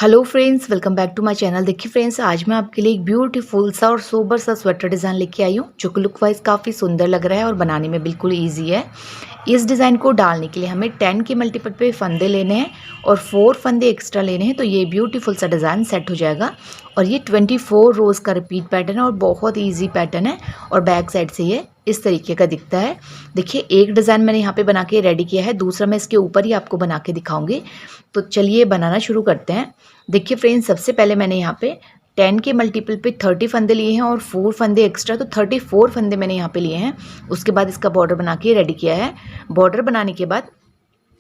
Hello friends, welcome back to my channel. देखिए friends, आज मैं आपके लिए एक ब्यूटीफुल सा और सोबर सा स्वेटर डिज़ाइन लेके आई हूँ जो कि लुक वाइज काफ़ी सुंदर लग रहा है और बनाने में बिल्कुल इजी है। इस डिज़ाइन को डालने के लिए हमें 10 के मल्टीपल पे फंदे लेने हैं और 4 फंदे एक्स्ट्रा लेने हैं, तो ये ब्यूटीफुल सा डिज़ाइन सेट हो जाएगा। और ये 24 रोज़ का रिपीट पैटर्न है और बहुत ईजी पैटर्न है और बैक साइड से ये इस तरीके का दिखता है। देखिए, एक डिज़ाइन मैंने यहाँ पे बना के रेडी किया है, दूसरा मैं इसके ऊपर ही आपको बना के दिखाऊंगी। तो चलिए बनाना शुरू करते हैं। देखिए फ्रेंड्स, सबसे पहले मैंने यहाँ पे 10 के मल्टीपल पे 30 फंदे लिए हैं और 4 फंदे एक्स्ट्रा, तो 34 फंदे मैंने यहाँ पे लिए हैं। उसके बाद इसका बॉर्डर बना के रेडी किया है। बॉर्डर बनाने के बाद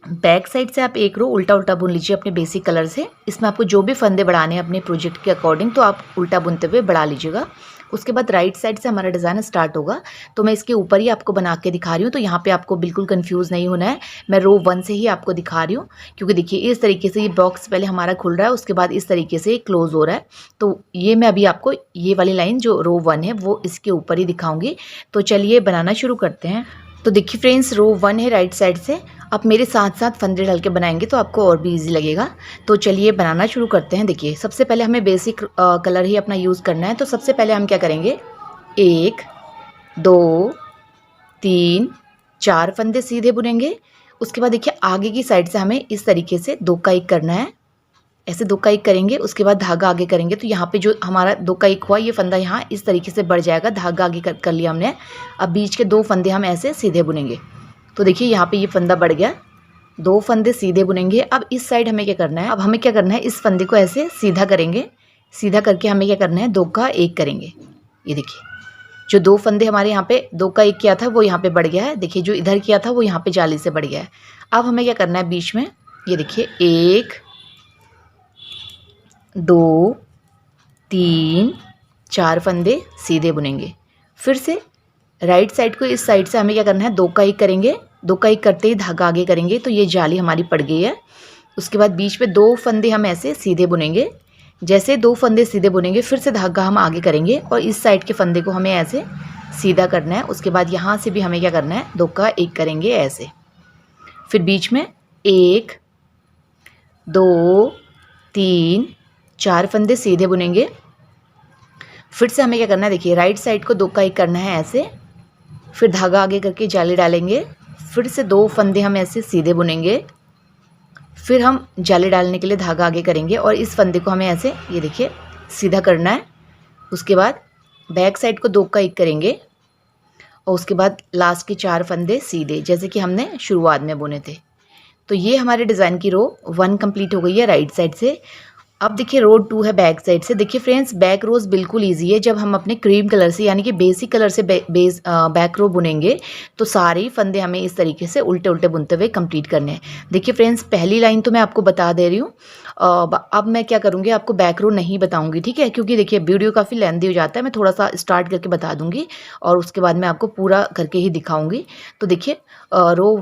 बैक साइड से आप एक रो उल्टा उल्टा बुन लीजिए अपने बेसिक कलर से। इसमें आपको जो भी फंदे बढ़ाने हैं अपने प्रोजेक्ट के अकॉर्डिंग, तो आप उल्टा बुनते हुए बढ़ा लीजिएगा। उसके बाद राइट साइड से हमारा डिज़ाइन स्टार्ट होगा, तो मैं इसके ऊपर ही आपको बना के दिखा रही हूँ। तो यहाँ पे आपको बिल्कुल कंफ्यूज नहीं होना है, मैं रो 1 से ही आपको दिखा रही हूँ, क्योंकि देखिए इस तरीके से ये बॉक्स पहले हमारा खुल रहा है, उसके बाद इस तरीके से क्लोज हो रहा है। तो ये मैं अभी आपको ये वाली लाइन जो रो 1 है वो इसके ऊपर ही दिखाऊंगी। तो चलिए बनाना शुरू करते हैं। तो देखिए फ्रेंड्स, रो 1 है राइट साइड से, आप मेरे साथ साथ फंदे डाल के बनाएंगे तो आपको और भी इजी लगेगा। तो चलिए बनाना शुरू करते हैं। देखिए, सबसे पहले हमें बेसिक कलर ही अपना यूज़ करना है। तो सबसे पहले हम क्या करेंगे, 1 2 3 4 फंदे सीधे बुनेंगे। उसके बाद देखिए आगे की साइड से हमें इस तरीके से 2 का 1 करना है, ऐसे 2 का 1 करेंगे। उसके बाद धागा आगे करेंगे, तो यहाँ पे जो हमारा 2 का 1 हुआ ये फंदा यहाँ इस तरीके से बढ़ जाएगा। धागा आगे कर लिया हमने। अब बीच के 2 फंदे हम ऐसे सीधे बुनेंगे। तो देखिए यहाँ पे ये फंदा बढ़ गया, 2 फंदे सीधे बुनेंगे। अब इस साइड हमें क्या करना है, अब हमें क्या करना है, इस फंदे को ऐसे सीधा करेंगे। सीधा करके हमें क्या करना है, 2 का 1 करेंगे। ये देखिए, जो 2 फंदे हमारे यहाँ पे 2 का 1 किया था वो यहाँ पे बढ़ गया है। देखिए, जो इधर किया था वो यहाँ पे जाली से बढ़ गया है। अब हमें क्या करना है, बीच में ये देखिए 1 2 3 4 फंदे सीधे बुनेंगे। फिर से राइट साइड को इस साइड से हमें क्या करना है, 2 का 1 करेंगे। 2 का 1 करते ही धागा आगे करेंगे, तो ये जाली हमारी पड़ गई है। उसके बाद बीच में 2 फंदे हम ऐसे सीधे बुनेंगे। जैसे 2 फंदे सीधे बुनेंगे, फिर से धागा हम आगे करेंगे और इस साइड के फंदे को हमें ऐसे सीधा करना है। उसके बाद यहाँ से भी हमें क्या करना है, 2 का 1 करेंगे ऐसे। फिर बीच में 1 2 3 4 फंदे सीधे बुनेंगे। फिर से हमें क्या करना है, देखिए राइट साइड को 2 का 1 करना है ऐसे। फिर धागा आगे करके जाली डालेंगे। फिर से 2 फंदे हम ऐसे सीधे बुनेंगे। फिर हम जाली डालने के लिए धागा आगे करेंगे और इस फंदे को हमें ऐसे ये देखिए सीधा करना है। उसके बाद बैक साइड को 2 का 1 करेंगे और उसके बाद लास्ट के 4 फंदे सीधे, जैसे कि हमने शुरुआत में बुने थे। तो ये हमारे डिज़ाइन की रो 1 कंप्लीट हो गई है राइट साइड से। अब देखिए रो 2 है बैक साइड से। देखिए फ्रेंड्स, बैक रोज बिल्कुल इजी है। जब हम अपने क्रीम कलर से यानी कि बेसिक कलर से बैक रो बुनेंगे, तो सारे ही फंदे हमें इस तरीके से उल्टे उल्टे बुनते हुए कंप्लीट करने हैं। देखिए फ्रेंड्स, पहली लाइन तो मैं आपको बता दे रही हूँ। अब मैं क्या करूँगी, आपको बैक रो नहीं बताऊँगी, ठीक है, क्योंकि देखिए वीडियो काफ़ी लेंथी हो जाता है। मैं थोड़ा सा स्टार्ट करके बता दूँगी और उसके बाद मैं आपको पूरा करके ही दिखाऊँगी। तो देखिए रो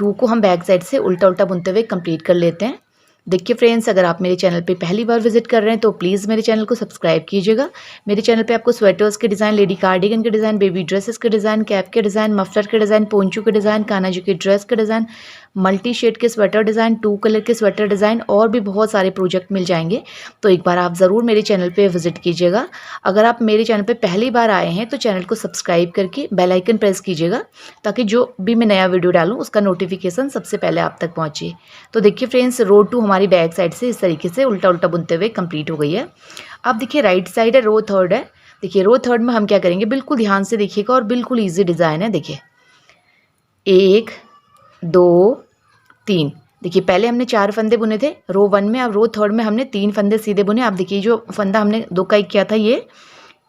2 को हम बैक साइड से उल्टा उल्टा बुनते हुए कंप्लीट कर लेते हैं। देखिए फ्रेंड्स, अगर आप मेरे चैनल पे पहली बार विजिट कर रहे हैं तो प्लीज़ मेरे चैनल को सब्सक्राइब कीजिएगा। मेरे चैनल पे आपको स्वेटर्स के डिज़ाइन, लेडी कार्डिगन के डिज़ाइन, बेबी ड्रेसेस के डिज़ाइन, कैप के डिज़ाइन, मफलर के डिज़ाइन, पोंचू के डिज़ाइन, कान्हा जी के ड्रेस के डिज़ाइन, मल्टी शेड के स्वेटर डिज़ाइन, 2 कलर के स्वेटर डिज़ाइन और भी बहुत सारे प्रोजेक्ट मिल जाएंगे। तो एक बार आप ज़रूर मेरे चैनल पे विजिट कीजिएगा। अगर आप मेरे चैनल पे पहली बार आए हैं तो चैनल को सब्सक्राइब करके बेल आइकन प्रेस कीजिएगा, ताकि जो भी मैं नया वीडियो डालूँ उसका नोटिफिकेशन सबसे पहले आप तक पहुँचे। तो देखिए फ्रेंड्स, रो 2 हमारी बैक साइड से इस तरीके से उल्टा उल्टा बुनते हुए कंप्लीट हो गई है। अब देखिए राइट साइड है, रो 3 है। देखिए रो 3 में हम क्या करेंगे, बिल्कुल ध्यान से देखिएगा और बिल्कुल ईजी डिज़ाइन है। देखिए 1 2 3, देखिए पहले हमने 4 फंदे बुने थे रो 1 में। अब रो 3 में हमने 3 फंदे सीधे बुने। अब देखिए जो फंदा हमने 2 का 1 किया था, ये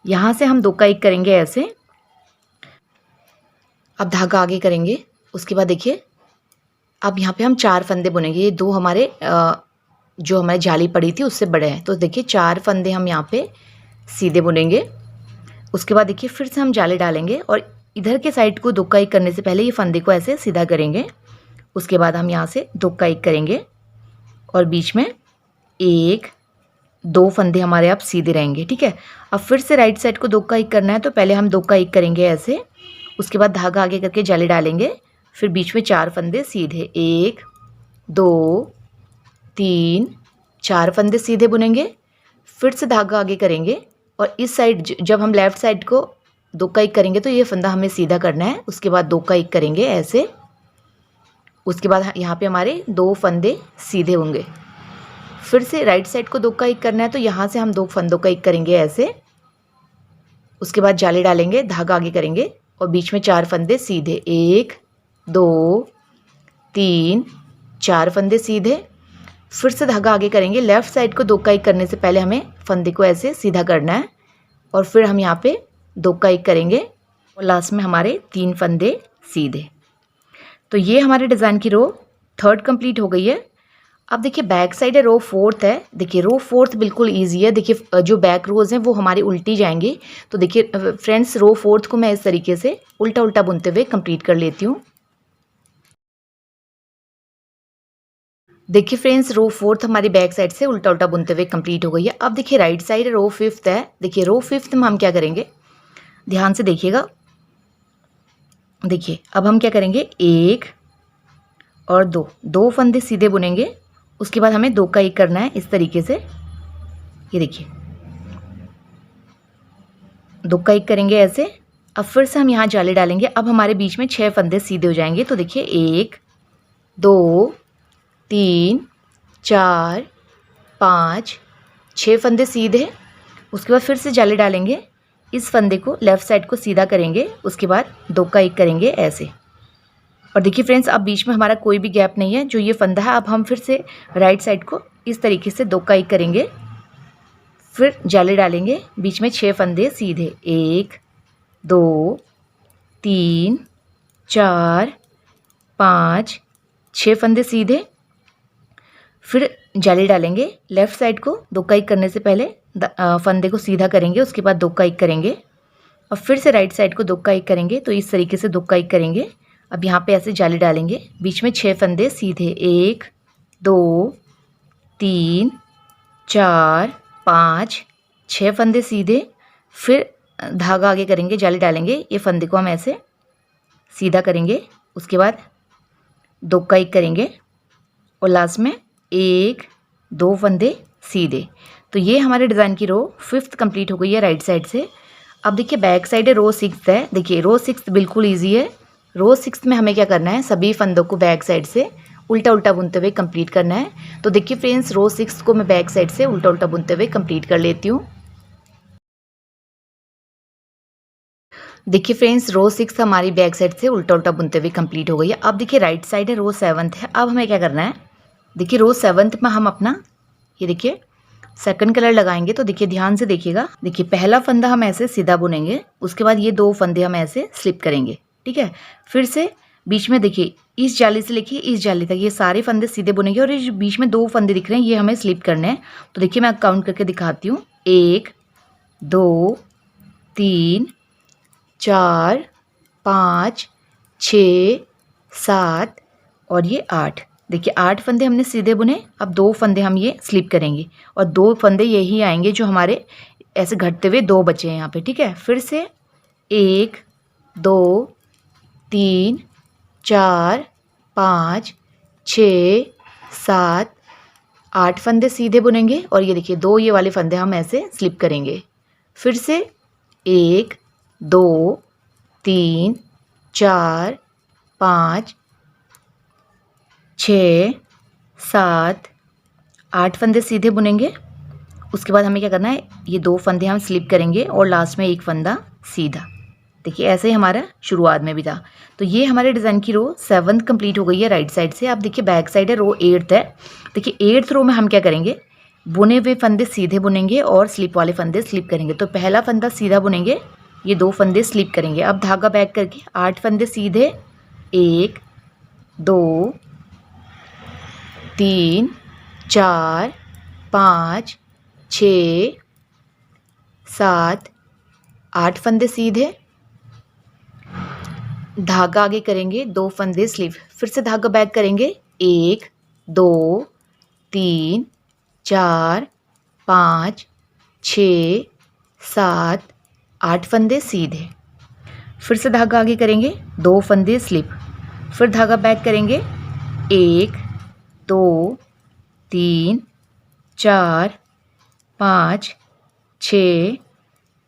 यहाँ से हम 2 का 1 करेंगे ऐसे। अब धागा आगे करेंगे। उसके बाद देखिए अब यहाँ पे हम 4 फंदे बुनेंगे। ये 2 हमारे जो हमारी जाली पड़ी थी उससे बड़े हैं, तो देखिए 4 फंदे हम यहाँ पे सीधे बुनेंगे। उसके बाद देखिए फिर से हम जाली डालेंगे और इधर के साइड को 2 का 1 करने से पहले ये फंदे को ऐसे सीधा करेंगे। उसके बाद हम यहाँ से 2 का 1 करेंगे और बीच में 1 2 फंदे हमारे आप सीधे रहेंगे, ठीक है। अब फिर से राइट साइड को 2 का 1 करना है, तो पहले हम 2 का 1 करेंगे ऐसे। उसके बाद धागा आगे करके जाली डालेंगे। फिर बीच में 4 फंदे सीधे, 1 2 3 4 फंदे सीधे बुनेंगे, फिर से धागा आगे करेंगे और इस साइड जब हम लेफ़्ट साइड को 2 का 1 करेंगे तो ये फंदा हमें सीधा करना है। उसके बाद 2 का 1 करेंगे ऐसे। उसके बाद यहाँ पे हमारे 2 फंदे सीधे होंगे। फिर से राइट साइड को 2 का 1 करना है तो यहाँ से हम 2 फंदों का 1 करेंगे ऐसे। उसके बाद जाली डालेंगे, धागा आगे करेंगे और बीच में 4 फंदे सीधे, 1 2 3 4 फंदे सीधे। फिर से धागा आगे करेंगे। लेफ़्ट साइड को 2 का 1 करने से पहले हमें फंदे को ऐसे सीधा करना है और फिर हम यहाँ पे 2 का 1 करेंगे और लास्ट में हमारे 3 फंदे सीधे। तो ये हमारे डिज़ाइन की रो 3rd कंप्लीट हो गई है। अब देखिए बैक साइड है, रो 4th है। देखिए रो 4th बिल्कुल ईजी है। देखिए जो बैक रोज़ हैं वो हमारी उल्टी जाएंगी। तो देखिए फ्रेंड्स, रो 4th को मैं इस तरीके से उल्टा उल्टा बुनते हुए कंप्लीट कर लेती हूँ। देखिए फ्रेंड्स, रो 4th हमारी बैक साइड से उल्टा उल्टा बुनते हुए कंप्लीट हो गई है। अब देखिए राइट साइड रो 5th है। देखिए रो 5th में हम क्या करेंगे, ध्यान से देखिएगा। देखिए अब हम क्या करेंगे, 1 और 2 फंदे सीधे बुनेंगे। उसके बाद हमें 2 का 1 करना है इस तरीके से। ये देखिए 2 का 1 करेंगे ऐसे। अब फिर से हम यहाँ जाली डालेंगे। अब हमारे बीच में 6 फंदे सीधे हो जाएंगे। तो देखिए 1 2 3 4 5 6 फंदे सीधे। उसके बाद फिर से जाली डालेंगे। इस फंदे को लेफ़्ट साइड को सीधा करेंगे। उसके बाद 2 का 1 करेंगे ऐसे। और देखिए फ्रेंड्स, अब बीच में हमारा कोई भी गैप नहीं है। जो ये फंदा है, अब हम फिर से राइट साइड को इस तरीके से 2 का 1 करेंगे। फिर जाली डालेंगे, बीच में 6 फंदे सीधे, 1 2 3 4 5 6 फंदे सीधे। फिर जाली डालेंगे। लेफ़्ट साइड को 2 का 1 करने से पहले फंदे को सीधा करेंगे। उसके बाद 2 का 1 करेंगे और फिर से राइट साइड को 2 का 1 करेंगे। तो इस तरीके से 2 का 1 करेंगे। अब यहाँ पे ऐसे जाली डालेंगे, बीच में 6 फंदे सीधे, 1 2 3 4 5 6 फंदे सीधे। फिर धागा आगे करेंगे, जाली डालेंगे। ये फंदे को हम ऐसे सीधा करेंगे। उसके बाद 2 का 1 करेंगे और लास्ट में 1 2 फंदे सीधे। तो ये हमारे डिज़ाइन की रो 5th कंप्लीट हो गई है राइट साइड से। अब देखिए बैक साइड है, रो 6th है। देखिए रो 6th बिल्कुल ईजी है। रो 6th में हमें क्या करना है, सभी फंदों को बैक साइड से उल्टा उल्टा बुनते हुए कंप्लीट करना है। तो देखिए फ्रेंड्स, रो 6th को मैं बैक साइड से उल्टा उल्टा बुनते हुए कंप्लीट कर लेती हूँ। देखिए फ्रेंड्स, रो 6 हमारी बैक साइड से उल्टा उल्टा बुनते हुए कंप्लीट हो गई है। अब देखिए राइट साइड है, रो 7th है। अब हमें क्या करना है, देखिए रो 7th में हम अपना ये देखिए सेकंड कलर लगाएंगे। तो देखिए ध्यान से देखिएगा। देखिए पहला फंदा हम ऐसे सीधा बुनेंगे। उसके बाद ये 2 फंदे हम ऐसे स्लिप करेंगे, ठीक है। फिर से बीच में देखिए इस जाली से लेके इस जाली तक ये सारे फंदे सीधे बुनेंगे और ये बीच में 2 फंदे दिख रहे हैं, ये हमें स्लिप करने हैं। तो देखिए मैं काउंट करके दिखाती हूँ, 1 2 3 4 5 6 7 और ये 8। देखिए 8 फंदे हमने सीधे बुने। अब 2 फंदे हम ये स्लिप करेंगे और 2 फंदे यही आएंगे जो हमारे ऐसे घटते हुए 2 बचे हैं यहाँ पे, ठीक है। फिर से 1 2 3 4 5 6 7 8 फंदे सीधे बुनेंगे और ये देखिए 2 ये वाले फंदे हम ऐसे स्लिप करेंगे। फिर से 1 2 3 4 5 6 7 8 फंदे सीधे बुनेंगे। उसके बाद हमें क्या करना है, ये 2 फंदे हम स्लिप करेंगे और लास्ट में 1 फंदा सीधा। देखिए ऐसे ही हमारा शुरुआत में भी था। तो ये हमारे डिज़ाइन की रो 7th कंप्लीट हो गई है राइट साइड से। अब देखिए बैक साइड है, रो 8th है। देखिए 8th रो में हम क्या करेंगे, बुने हुए फंदे सीधे बुनेंगे और स्लिप वाले फंदे स्लिप करेंगे। तो पहला फंदा सीधा बुनेंगे, ये 2 फंदे स्लिप करेंगे। अब धागा बैक करके 8 फंदे सीधे, 1 2 3 4 5 6 7 8 फंदे सीधे, धागा आगे करेंगे, 2 फंदे स्लिप। फिर से धागा बैक करेंगे, 1 2 3 4 5 6 7 8 फंदे सीधे। फिर से धागा आगे करेंगे, 2 फंदे स्लिप। फिर धागा बैक करेंगे, 1 2 3 4 5 6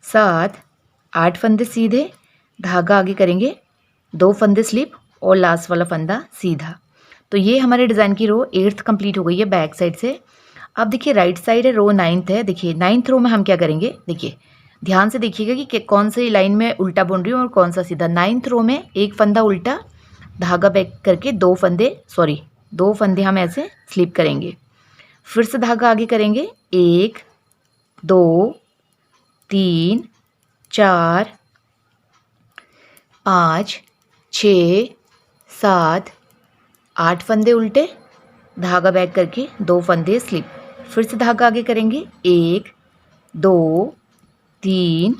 7 8 फंदे सीधे, धागा आगे करेंगे, 2 फंदे स्लिप और लास्ट वाला फंदा सीधा। तो ये हमारे डिज़ाइन की रो 8th कंप्लीट हो गई है बैक साइड से। अब देखिए राइट साइड है, रो 9th है। देखिए 9th रो में हम क्या करेंगे, देखिए ध्यान से देखिएगा कि कौन सी लाइन में उल्टा बुन रही हूँ और कौन सा सीधा। 9th रो में एक फंदा उल्टा, धागा बैक करके 2 फंदे हम ऐसे स्लिप करेंगे। फिर से धागा आगे करेंगे, 1 2 3 4 5 6 7 8 फंदे उल्टे, धागा बैक करके 2 फंदे स्लिप। फिर से धागा आगे करेंगे, 1 2 3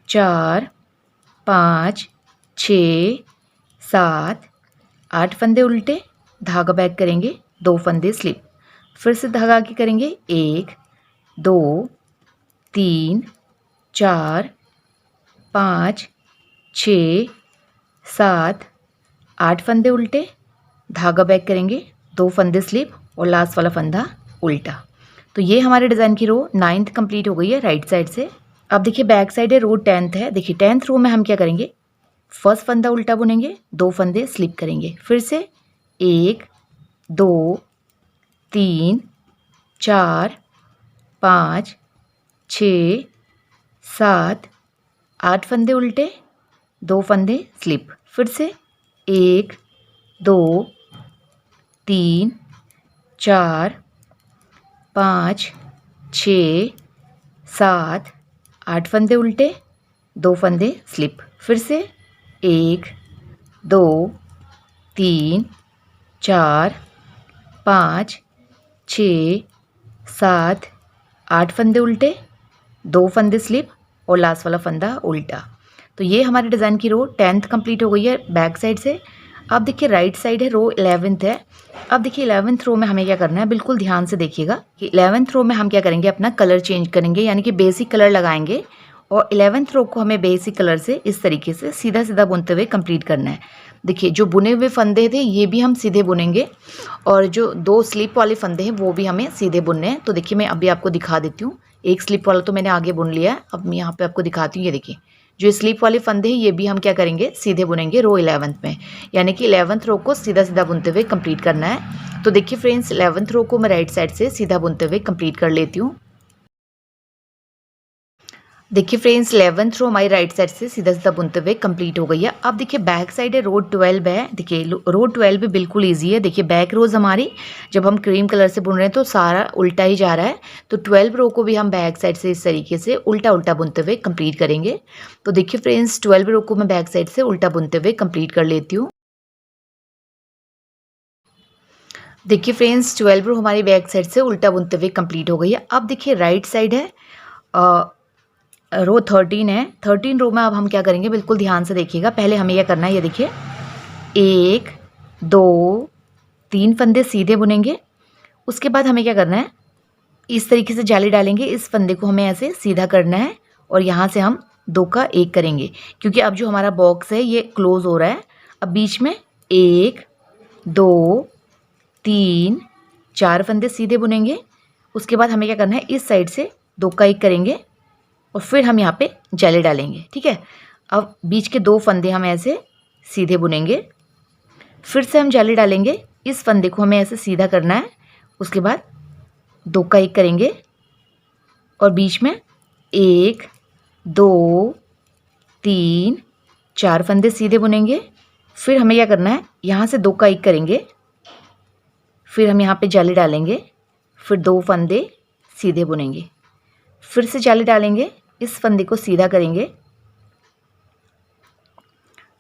4 5 6 7 8 फंदे उल्टे, धागा बैक करेंगे, 2 फंदे स्लिप। फिर से धागा आगे करेंगे, 1 2 3 4 5 6 7 8 फंदे उल्टे, धागा बैक करेंगे, 2 फंदे स्लिप और लास्ट वाला फंदा उल्टा। तो ये हमारे डिज़ाइन की रो 9th कंप्लीट हो गई है राइट साइड से। अब देखिए बैक साइड है, रो 10th है। देखिए 10th रो में हम क्या करेंगे, फर्स्ट फंदा उल्टा बुनेंगे, 2 फंदे स्लिप करेंगे। फिर से 1 2 3 4 5 6 7 8 फंदे उल्टे, 2 फंदे स्लिप। फिर से 1 2 3 4 5 6 7 8 फंदे उल्टे, 2 फंदे स्लिप। फिर से 1 2 3 4 5 6 7 8 फंदे उल्टे, 2 फंदे स्लिप और लास्ट वाला फंदा उल्टा। तो ये हमारे डिज़ाइन की रो 10th कंप्लीट हो गई है बैक साइड से। अब देखिए राइट साइड है, रो 11th है। अब देखिए 11th रो में हमें क्या करना है, बिल्कुल ध्यान से देखिएगा कि 11th रो में हम क्या करेंगे, अपना कलर चेंज करेंगे, यानी कि बेसिक कलर लगाएंगे। और 11th रो को हमें बेसिक कलर से इस तरीके से सीधा सीधा बुनते हुए कंप्लीट करना है। देखिए जो बुने हुए फंदे थे ये भी हम सीधे बुनेंगे, और जो 2 स्लिप वाले फंदे हैं वो भी हमें सीधे बुनने हैं। तो देखिए मैं अभी आपको दिखा देती हूँ। एक स्लिप वाला तो मैंने आगे बुन लिया है, अब मैं यहाँ पे आपको दिखाती हूँ। ये देखिए जो स्लीप वाले फंदे हैं ये भी हम क्या करेंगे, सीधे बुनेंगे रो 11th में, यानी कि 11th रो को सीधा सीधा बुनते हुए कंप्लीट करना है। तो देखिए फ्रेंड्स 11th रो को मैं राइट साइड से सीधा बुनते हुए कंप्लीट कर लेती हूँ। देखिए फ्रेंड्स 11th रो हमारी राइट साइड से सीधा सीधा बुनते हुए कंप्लीट हो गई है। अब देखिए बैक साइड है, रो 12 है। देखिए रो 12 भी बिल्कुल इजी है। देखिए बैक रोज हमारी जब हम क्रीम कलर से बुन रहे हैं तो सारा उल्टा ही जा रहा है। तो 12 रो को भी हम बैक साइड से इस तरीके से उल्टा उल्टा बुनते हुए कंप्लीट करेंगे। तो देखिए फ्रेंड्स 12 रो को मैं बैक साइड से उल्टा बुनते हुए कंप्लीट कर लेती हूँ। देखिए फ्रेंड्स 12 रो हमारी बैक साइड से उल्टा बुनते हुए कंप्लीट हो गई है। अब देखिए राइट साइड है, रो 13 है। 13 रो में अब हम क्या करेंगे, बिल्कुल ध्यान से देखिएगा। पहले हमें यह करना है, ये देखिए 1 2 3 फंदे सीधे बुनेंगे। उसके बाद हमें क्या करना है, इस तरीके से जाली डालेंगे, इस फंदे को हमें ऐसे सीधा करना है और यहाँ से हम 2 का 1 करेंगे, क्योंकि अब जो हमारा बॉक्स है ये क्लोज हो रहा है। अब बीच में 1 2 3 4 फंदे सीधे बुनेंगे। उसके बाद हमें क्या करना है, इस साइड से 2 का 1 करेंगे और फिर हम यहाँ पे जाली डालेंगे। ठीक है, अब बीच के 2 फंदे हम ऐसे सीधे बुनेंगे, फिर से हम जाली डालेंगे, इस फंदे को हमें ऐसे सीधा करना है। उसके बाद 2 का 1 करेंगे और बीच में 1 2 3 4 फंदे सीधे बुनेंगे। फिर हमें क्या करना है, यहाँ से 2 का 1 करेंगे, फिर हम यहाँ पे जाली डालेंगे, फिर 2 फंदे सीधे बुनेंगे, फिर से जाली डालेंगे, इस फंदे को सीधा करेंगे,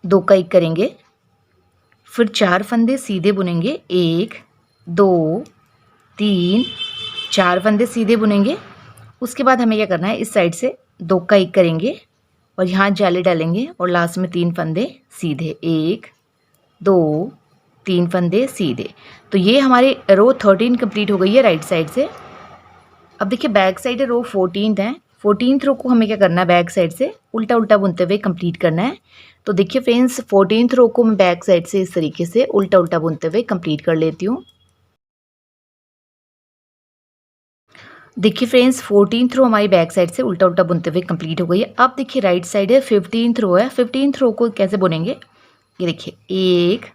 2 का 1 करेंगे, फिर 4 फंदे सीधे बुनेंगे, 1 2 3 4 फंदे सीधे बुनेंगे। उसके बाद हमें क्या करना है, इस साइड से 2 का 1 करेंगे और यहाँ जाली डालेंगे और लास्ट में 3 फंदे सीधे, 1 2 3 फंदे सीधे। तो ये हमारी रो 13 कंप्लीट हो गई है राइट साइड से। अब देखिए बैक साइड है, रो 14 है। 14th रो को हमें क्या करना है, बैक साइड से उल्टा उल्टा बुनते हुए कंप्लीट करना है। तो देखिए फ्रेंड्स 14th रो को मैं बैक साइड से इस तरीके से उल्टा उल्टा बुनते हुए कंप्लीट कर लेती हूँ। देखिए फ्रेंड्स 14th रो हमारी बैक साइड से उल्टा उल्टा बुनते हुए कंप्लीट हो गई है। अब देखिए राइट साइड है 15th रो है। 15th रो को कैसे बुनेंगे, ये देखिए 1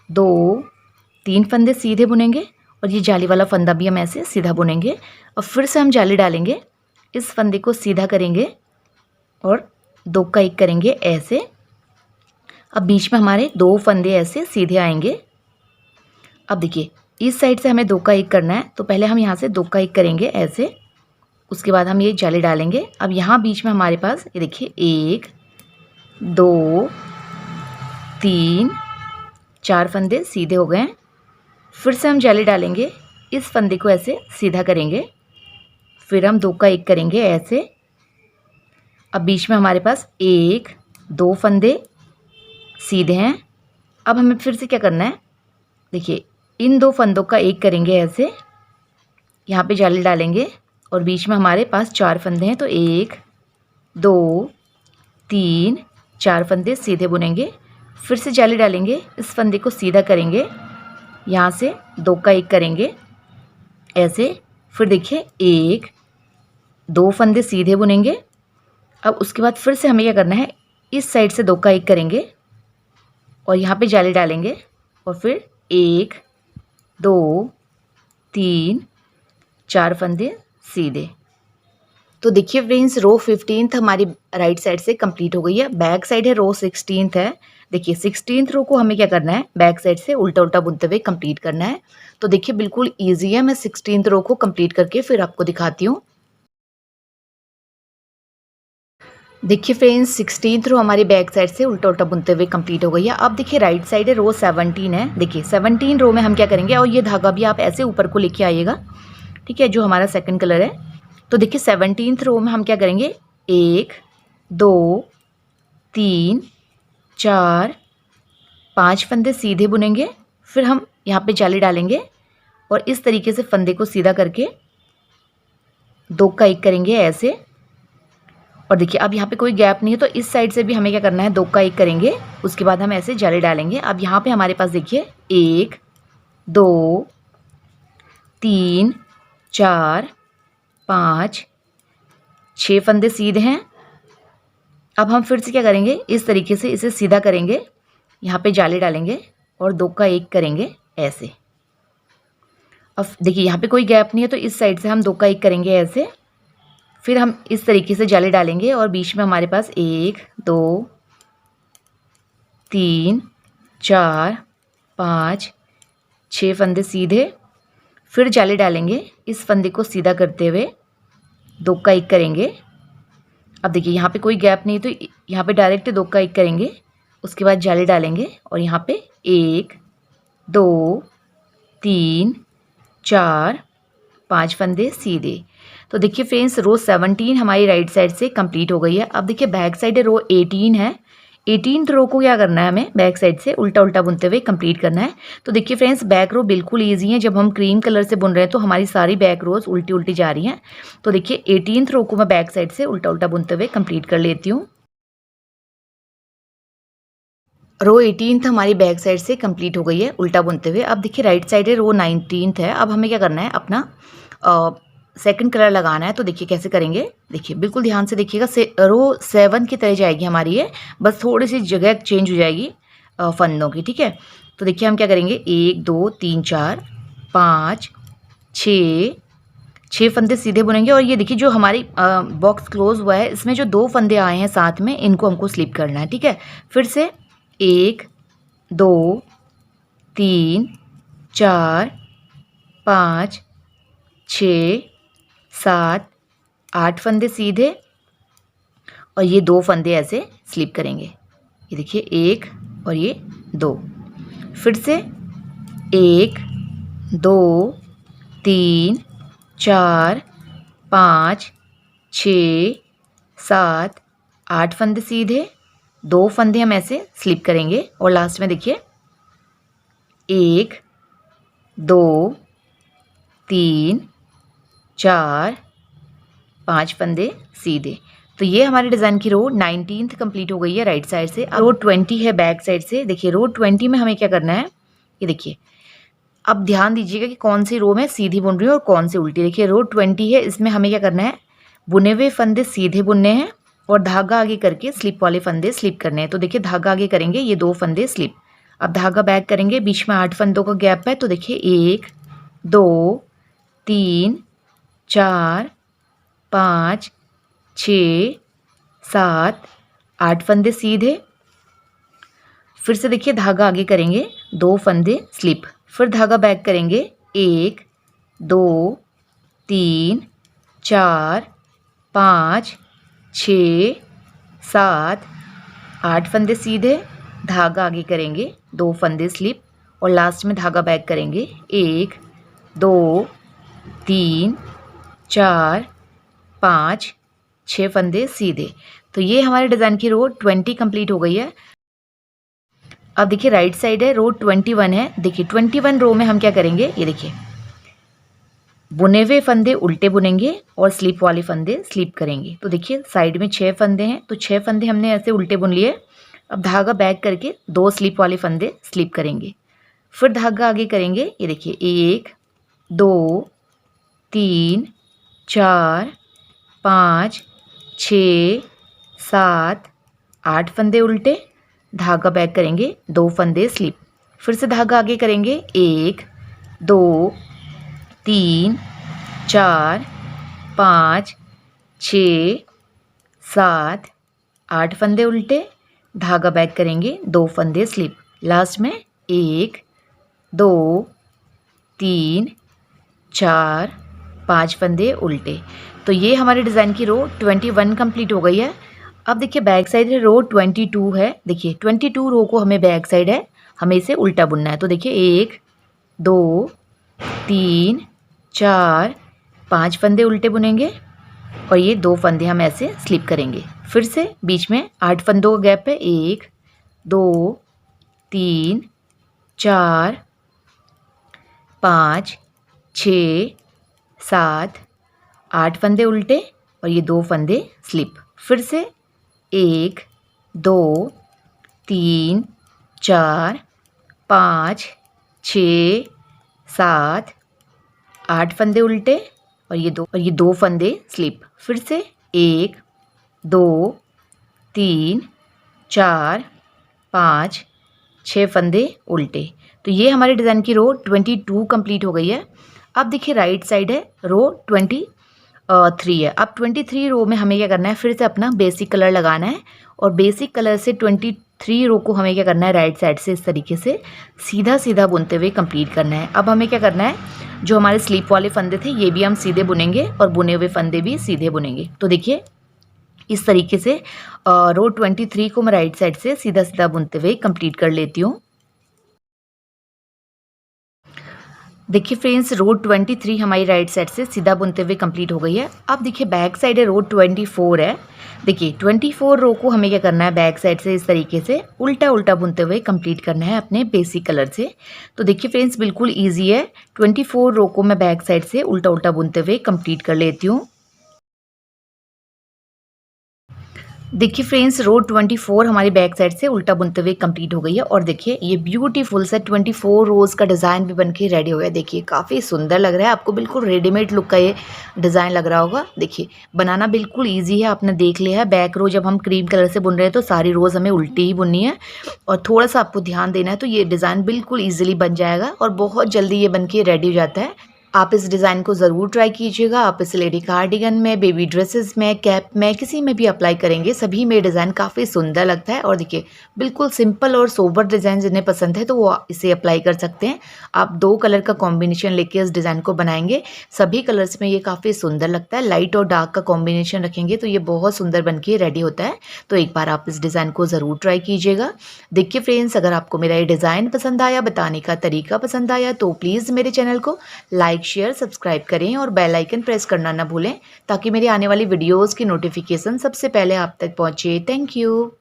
2 3 फंदे सीधे बुनेंगे और ये जाली वाला फंदा भी हम ऐसे सीधा बुनेंगे और फिर से हम जाली डालेंगे, इस फंदे को सीधा करेंगे और 2 का 1 करेंगे ऐसे। अब बीच में हमारे 2 फंदे ऐसे सीधे आएंगे। अब देखिए इस साइड से हमें 2 का 1 करना है, तो पहले हम यहाँ से 2 का 1 करेंगे ऐसे, उसके बाद हम ये जाली डालेंगे। अब यहाँ बीच में हमारे पास ये देखिए 1 2 3 4 फंदे सीधे हो गए हैं। फिर से हम जाली डालेंगे, इस फंदे को ऐसे सीधा करेंगे, फिर हम 2 का 1 करेंगे ऐसे। अब बीच में हमारे पास 1 2 फंदे सीधे हैं। अब हमें फिर से क्या करना है, देखिए इन 2 फंदों का 1 करेंगे ऐसे, यहाँ पे जाली डालेंगे और बीच में हमारे पास 4 फंदे हैं, तो 1 2 3 4 फंदे सीधे बुनेंगे। फिर से जाली डालेंगे, इस फंदे को सीधा करेंगे, यहाँ से 2 का 1 करेंगे ऐसे। फिर देखिए 1 2 फंदे सीधे बुनेंगे। अब उसके बाद फिर से हमें क्या करना है, इस साइड से 2 का 1 करेंगे और यहाँ पे जाली डालेंगे और फिर 1 2 3 4 फंदे सीधे। तो देखिए फ्रेंड्स रो 15th हमारी राइट साइड से कंप्लीट हो गई है। बैक साइड है रो 16th है। देखिए 16th रो को हमें क्या करना है, बैक साइड से उल्टा उल्टा बुनते हुए कंप्लीट करना है। तो देखिए बिल्कुल ईजी है, मैं 16th रो को कंप्लीट करके फिर आपको दिखाती हूँ। देखिए फ्रेंड्स 16th रो हमारी बैक साइड से उल्टा उल्टा बुनते हुए कंप्लीट हो गई है। अब देखिए राइट साइड है रो 17 है। देखिए 17 रो में हम क्या करेंगे, और ये धागा भी आप ऐसे ऊपर को लेके आइएगा, ठीक है, जो हमारा सेकंड कलर है। तो देखिए 17th रो में हम क्या करेंगे, 1 2 3 4 5 फंदे सीधे बुनेंगे। फिर हम यहाँ पे जाली डालेंगे और इस तरीके से फंदे को सीधा करके 2 का 1 करेंगे ऐसे। और देखिए अब यहाँ पे कोई गैप नहीं है, तो इस साइड से भी हमें क्या करना है, 2 का 1 करेंगे, उसके बाद हम ऐसे जाली डालेंगे। अब यहाँ पे हमारे पास देखिए 1 2 3 4 5 6 फंदे सीधे हैं। अब हम फिर से क्या करेंगे, इस तरीके से इसे सीधा करेंगे, यहाँ पे जाली डालेंगे और 2 का 1 करेंगे ऐसे। अब देखिए यहाँ पे कोई गैप नहीं है, तो इस साइड से हम 2 का 1 करेंगे ऐसे। फिर हम इस तरीके से जाली डालेंगे और बीच में हमारे पास 1 2 3 4 5 6 फंदे सीधे। फिर जाली डालेंगे, इस फंदे को सीधा करते हुए 2 का 1 करेंगे। अब देखिए यहाँ पे कोई गैप नहीं, तो यहाँ पे डायरेक्ट 2 का 1 करेंगे, उसके बाद जाली डालेंगे और यहाँ पे 1 2 3 4 5 फंदे सीधे। तो देखिए फ्रेंड्स रो 17 हमारी राइट साइड से कंप्लीट हो गई है। अब देखिए बैक साइड है रो 18 है। 18th रो को क्या करना है, हमें बैक साइड से उल्टा उल्टा बुनते हुए कंप्लीट करना है। तो देखिए फ्रेंड्स बैक रो बिल्कुल ईजी है। जब हम क्रीम कलर से बुन रहे हैं तो हमारी सारी बैक रोज उल्टी उल्टी जा रही हैं। तो देखिए 18th रो को मैं बैक साइड से उल्टा उल्टा बुनते हुए कंप्लीट कर लेती हूँ। रो 18th हमारी बैक साइड से कंप्लीट हो गई है उल्टा बुनते हुए। अब देखिए राइट साइड है रो 19th है। अब हमें क्या करना है, अपना सेकंड कलर लगाना है। तो देखिए कैसे करेंगे, देखिए बिल्कुल ध्यान से देखिएगा। रो 7 की तरह जाएगी हमारी ये, बस थोड़ी सी जगह चेंज हो जाएगी फंदों की, ठीक है। तो देखिए हम क्या करेंगे, 1 2 3 4 5 6 फंदे सीधे बुनेंगे। और ये देखिए जो हमारी बॉक्स क्लोज हुआ है, इसमें जो 2 फंदे आए हैं साथ में, इनको हमको स्लिप करना है, ठीक है। फिर से 1 2 3 4 5 6 7 8 फंदे सीधे और ये 2 फंदे ऐसे स्लिप करेंगे। ये देखिए 1 और ये 2। फिर से 1 2 3 4 5 6 7 8 फंदे सीधे, 2 फंदे हम ऐसे स्लिप करेंगे और लास्ट में देखिए 1 2 3 4 5 फंदे सीधे। तो ये हमारे डिज़ाइन की रो 19th कंप्लीट हो गई है राइट साइड से। अब रो 20 है बैक साइड से। देखिए रो 20 में हमें क्या करना है, ये देखिए अब ध्यान दीजिएगा कि कौन सी रो में सीधी बुन रही हूँ और कौन सी उल्टी। देखिए रो 20 है, इसमें हमें क्या करना है, बुने हुए फंदे सीधे बुनने हैं और धागा आगे करके स्लिप वाले फंदे स्लिप करने हैं। तो देखिए धागा आगे करेंगे, ये 2 फंदे स्लिप। अब धागा बैक करेंगे, बीच में 8 फंदों का गैप है, तो देखिए 1 2 3 4 5 6 7 8 फंदे सीधे। फिर से देखिए धागा आगे करेंगे, 2 फंदे स्लिप, फिर धागा बैक करेंगे, 1 2 3 4 5 6 7 8 फंदे सीधे, धागा आगे करेंगे, 2 फंदे स्लिप और लास्ट में धागा बैक करेंगे, 1 2 3 4 5 6 फंदे सीधे। तो ये हमारे डिज़ाइन की रो 20 कंप्लीट हो गई है। अब देखिए राइट साइड है, रो 21 है। देखिए 21 रो में हम क्या करेंगे, ये देखिए बुने हुए फंदे उल्टे बुनेंगे और स्लिप वाले फंदे स्लिप करेंगे। तो देखिए साइड में 6 फंदे हैं, तो 6 फंदे हमने ऐसे उल्टे बुन लिए। अब धागा बैक करके 2 स्लिप वाले फंदे स्लिप करेंगे, फिर धागा आगे करेंगे, ये देखिए 1 2 3 4 5 6 7 8 फंदे उल्टे, धागा बैक करेंगे, 2 फंदे स्लिप, फिर से धागा आगे करेंगे, 1 2 3 4 5 6 7 8 फंदे उल्टे, धागा बैक करेंगे, 2 फंदे स्लिप, लास्ट में 1 2 3 4 5 फंदे उल्टे। तो ये हमारे डिज़ाइन की रो 21 कंप्लीट हो गई है। अब देखिए बैक साइड है, रो 22 है। देखिए 22 रो को हमें बैक साइड है, हमें इसे उल्टा बुनना है। तो देखिए 1 2 3 4 5 फंदे उल्टे बुनेंगे और ये 2 फंदे हम ऐसे स्लिप करेंगे। फिर से बीच में 8 फंदों का गैप है, 1 2 3 4 5 6 7 8 फंदे उल्टे और ये 2 फंदे स्लिप। फिर से 1 2 3 4 5 6 7 8 फंदे उल्टे और ये दो फंदे स्लिप। फिर से 1 2 3 4 5 6 फंदे उल्टे। तो ये हमारे डिज़ाइन की रो 22 कंप्लीट हो गई है। अब देखिए राइट साइड है, रो 23 है। अब 23 रो में हमें क्या करना है, फिर से अपना बेसिक कलर लगाना है और बेसिक कलर से 23 रो को हमें क्या करना है, राइट साइड से इस तरीके से सीधा सीधा बुनते हुए कंप्लीट करना है। अब हमें क्या करना है, जो हमारे स्लीप वाले फंदे थे ये भी हम सीधे बुनेंगे और बुने हुए फंदे भी सीधे बुनेंगे। तो देखिए इस तरीके से रो 23 को मैं राइट साइड से सीधा सीधा बुनते हुए कंप्लीट कर लेती हूँ। देखिए फ्रेंड्स, रो 23 हमारी राइट साइड से सीधा बुनते हुए कंप्लीट हो गई है। अब देखिए बैक साइड है, रो 24 है। देखिए 24 रो को हमें क्या करना है, बैक साइड से इस तरीके से उल्टा उल्टा बुनते हुए कंप्लीट करना है अपने बेसिक कलर से। तो देखिए फ्रेंड्स बिल्कुल ईजी है। 24 रो को मैं बैक साइड से उल्टा उल्टा बुनते हुए कंप्लीट कर लेती हूँ। देखिए फ्रेंड्स, रो 24 हमारी बैक साइड से उल्टा बुनते हुए कंप्लीट हो गई है। और देखिए ये ब्यूटीफुल सा 24 रोज़ का डिज़ाइन भी बनके रेडी हो गया। देखिए काफ़ी सुंदर लग रहा है, आपको बिल्कुल रेडीमेड लुक का ये डिज़ाइन लग रहा होगा। देखिए बनाना बिल्कुल ईजी है, आपने देख लिया है। बैक रो जब हम क्रीम कलर से बुन रहे हैं तो सारी रोज़ हमें उल्टी ही बुननी है और थोड़ा सा आपको ध्यान देना है, तो ये डिज़ाइन बिल्कुल ईजिली बन जाएगा और बहुत जल्दी ये बन के रेडी हो जाता है। आप इस डिज़ाइन को ज़रूर ट्राई कीजिएगा। आप इस लेडी कार्डिगन में, बेबी ड्रेसेस में, कैप में, किसी में भी अप्लाई करेंगे, सभी में डिज़ाइन काफ़ी सुंदर लगता है। और देखिए बिल्कुल सिंपल और सोबर डिज़ाइन जिन्हें पसंद है तो वो इसे अप्लाई कर सकते हैं। आप 2 कलर का कॉम्बिनेशन लेके इस डिज़ाइन को बनाएंगे, सभी कलर्स में ये काफ़ी सुंदर लगता है। लाइट और डार्क का कॉम्बिनेशन रखेंगे तो ये बहुत सुंदर बन के रेडी होता है। तो एक बार आप इस डिज़ाइन को ज़रूर ट्राई कीजिएगा। देखिए फ्रेंड्स, अगर आपको मेरा ये डिज़ाइन पसंद आया, बताने का तरीका पसंद आया, तो प्लीज़ मेरे चैनल को लाइक शेयर सब्सक्राइब करें और बेल आइकन प्रेस करना ना भूलें, ताकि मेरी आने वाली वीडियोस की नोटिफिकेशन सबसे पहले आप तक पहुंचे। Thank you.